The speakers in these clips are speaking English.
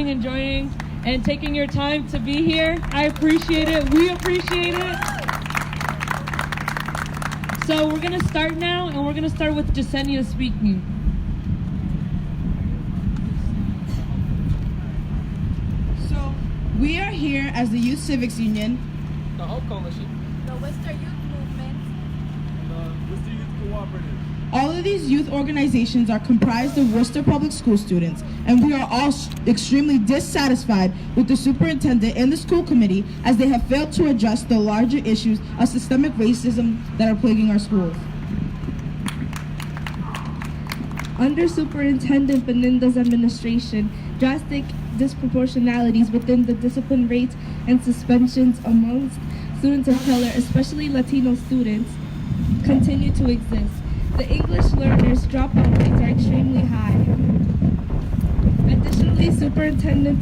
and joining and taking your time to be here. I appreciate it. We appreciate it. So we're going to start now, and we're going to start with Jasenia speaking. So we are here as the Youth Civics Union, the Hope Coalition, the Worcester Youth Movement, the Worcester Youth Cooperative. All of these youth organizations are comprised of Worcester Public School students, and we are all extremely dissatisfied with the superintendent and the school committee as they have failed to address the larger issues of systemic racism that are plaguing our schools. Under Superintendent Beninda's administration, drastic disproportionalities within the discipline rates and suspensions amongst students of color, especially Latino students, continue to exist. The English learners' dropout rates are extremely high. Additionally, Superintendent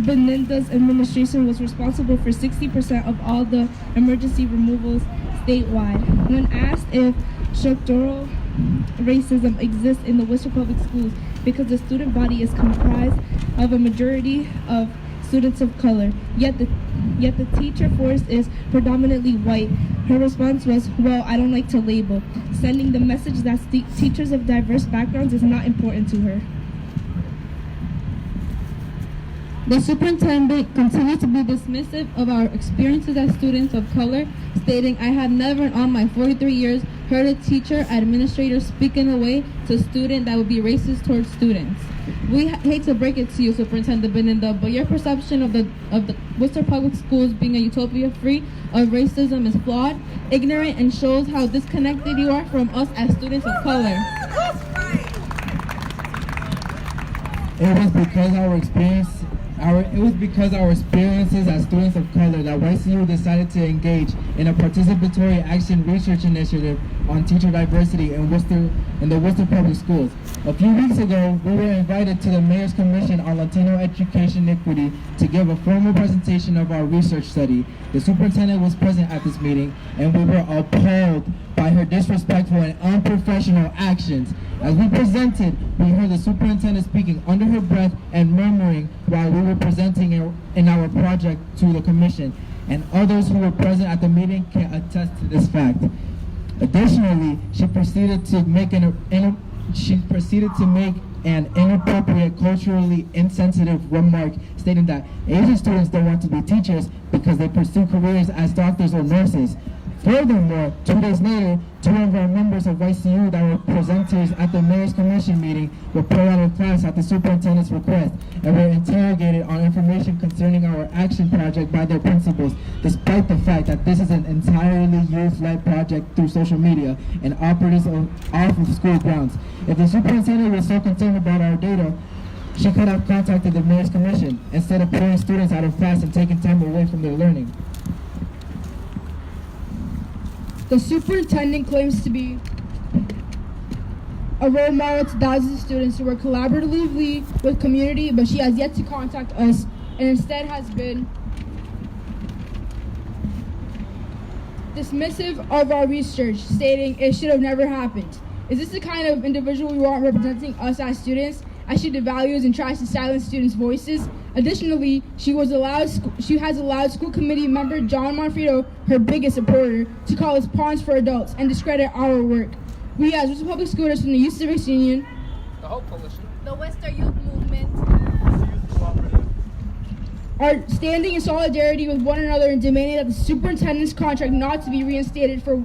Beninda's administration was responsible for 60% of all the emergency removals statewide. When asked if structural racism exists in the Worcester Public Schools because the student body is comprised of a majority of students of color, yet the teacher force is predominantly white, her response was, well, I don't like to label, sending the message that teachers of diverse backgrounds is not important to her. The superintendent continued to be dismissive of our experiences as students of color, stating, I have never in all my 43 years heard a teacher, administrator speak in a way to a student that would be racist towards students. We hate to break it to you, Superintendent Beninda, but your perception of the Worcester Public Schools being a utopia free of racism is flawed, ignorant, and shows how disconnected you are from us as students of color. It was because our experiences as students of color that YCU decided to engage in a participatory action research initiative on teacher diversity in the Worcester Public Schools. A few weeks ago, we were invited to the Mayor's Commission on Latino Education Equity to give a formal presentation of our research study. The superintendent was present at this meeting, and we were appalled by her disrespectful and unprofessional actions. As we presented, we heard the superintendent speaking under her breath and murmuring while we were presenting in our project to the commission, and others who were present at the meeting can attest to this fact. Additionally, she proceeded to make an inappropriate, culturally insensitive remark stating that Asian students don't want to be teachers because they pursue careers as doctors or nurses. Furthermore, 2 days later, 2 of our members of YCU that were presenters at the Mayor's Commission meeting were pulled out of class at the superintendent's request and were interrogated on information concerning our action project by their principals, despite the fact that this is an entirely youth-led project through social media and operates off of school grounds. If the superintendent was so concerned about our data, she could have contacted the Mayor's Commission instead of pulling students out of class and taking time away from their learning. The superintendent claims to be a role model to thousands of students who work collaboratively with community, but she has yet to contact us and instead has been dismissive of our research, stating it should have never happened. Is this the kind of individual we want representing us as students, as she devalues and tries to silence students' voices? Additionally, she has allowed school committee member John Monfredo, her biggest supporter, to call us pawns for adults and discredit our work. We as Worcester Public Schools from the Youth Civics Union, the Hope Coalition, the Worcester Youth Movement, the Youth Cooperative, are standing in solidarity with one another and demanding that the superintendent's contract not to be reinstated for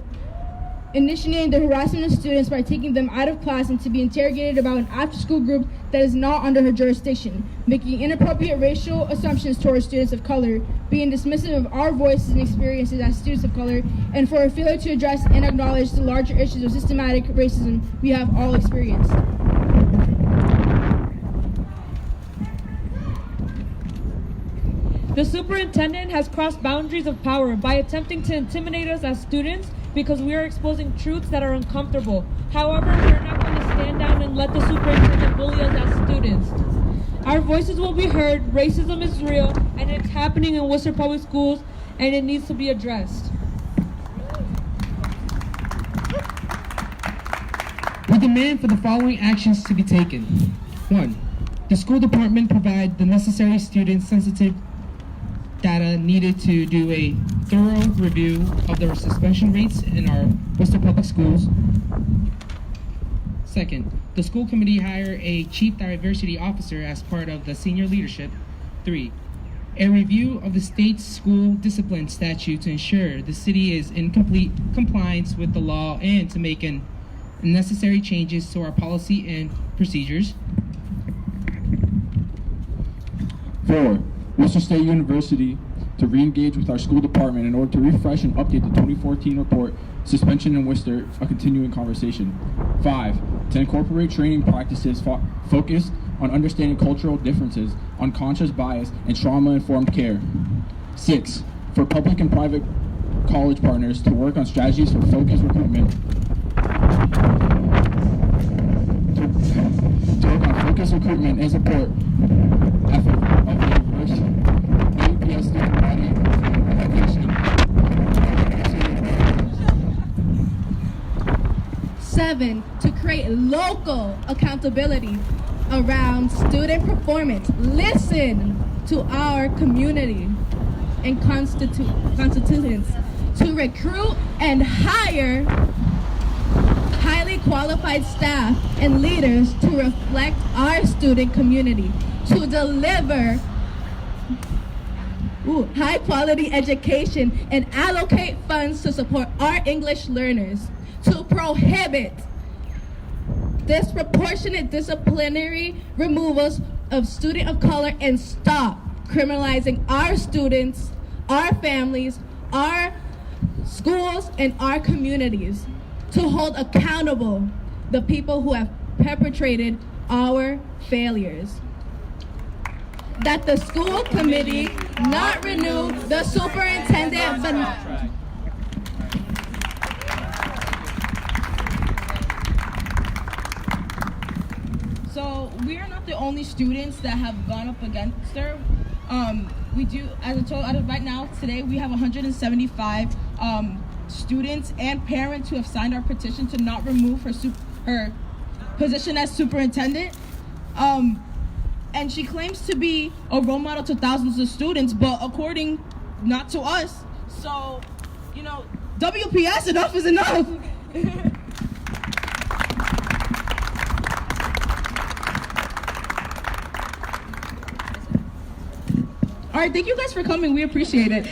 initiating the harassment of students by taking them out of class and to be interrogated about an after-school group that is not under her jurisdiction, making inappropriate racial assumptions towards students of color, being dismissive of our voices and experiences as students of color, and for a failure to address and acknowledge the larger issues of systematic racism we have all experienced. The superintendent has crossed boundaries of power by attempting to intimidate us as students because we are exposing truths that are uncomfortable. However, we are not going to stand down and let the superintendent bully us as students. Our voices will be heard, racism is real, and it's happening in Worcester Public Schools, and it needs to be addressed. We demand for the following actions to be taken. 1. The school department provided the necessary student-sensitive data needed to do a thorough review of the suspension rates in our Worcester Public Schools. Second, the school committee hired a chief diversity officer as part of the senior leadership. 3, a review of the state's school discipline statute to ensure the city is in complete compliance with the law and to make necessary changes to our policy and procedures. 4, Worcester State University to re-engage with our school department in order to refresh and update the 2014 report, Suspension in Worcester, a continuing conversation. 5, to incorporate training practices focused on understanding cultural differences, unconscious bias, and trauma-informed care. 6, for public and private college partners to work on strategies for focused recruitment. To work on focused recruitment and support effort of the APS student body education. 7, to create local accountability around student performance. Listen to our community and constituents to recruit and hire highly qualified staff and leaders to reflect our student community, to deliver high quality education and allocate funds to support our English learners, to prohibit disproportionate disciplinary removals of students of color and stop criminalizing our students, our families, our schools, and our communities, to hold accountable the people who have perpetrated our failures. That the school committee not renew the superintendent. So we are not the only students that have gone up against her. We do, as I told, right now, today, we have 175 students and parents who have signed our petition to not remove her position as superintendent. And she claims to be a role model to thousands of students, but according not to us. So, WPS, enough is enough. All right, thank you guys for coming. We appreciate it.